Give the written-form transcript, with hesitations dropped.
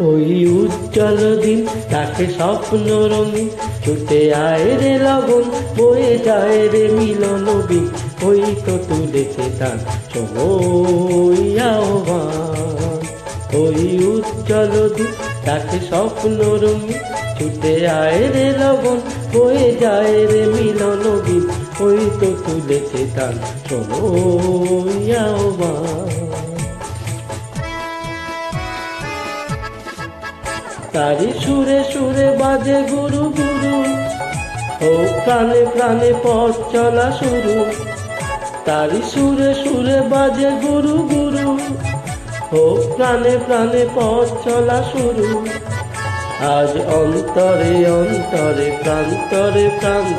ওই উজ্জ্বল দিন তাকে স্বপ্ন রঙিন, ছুটে আয় রে লগন, বয়ে যায় রে মিলন বিন। ওই তো তুলেছে তার সময় আহ্বান। ওই উজ্জ্বল দিন তাকে স্বপ্ন রঙিন, ছুটে আয় রে লগন, বয়ে যায় রে মিলন বিন। ওই তো তুলেছে তার সময় আহ্বান। তারি সুরে সুরে বাজে গুরু গুরু, ও প্রাণে প্রাণে পথ চলা শুরু। তারি সুরে সুরে বাজে গুরু গুরু, ও প্রাণে প্রাণে পথ চলা শুরু। আজ অন্তরে অন্তরে প্রান্তরে প্রান্তরে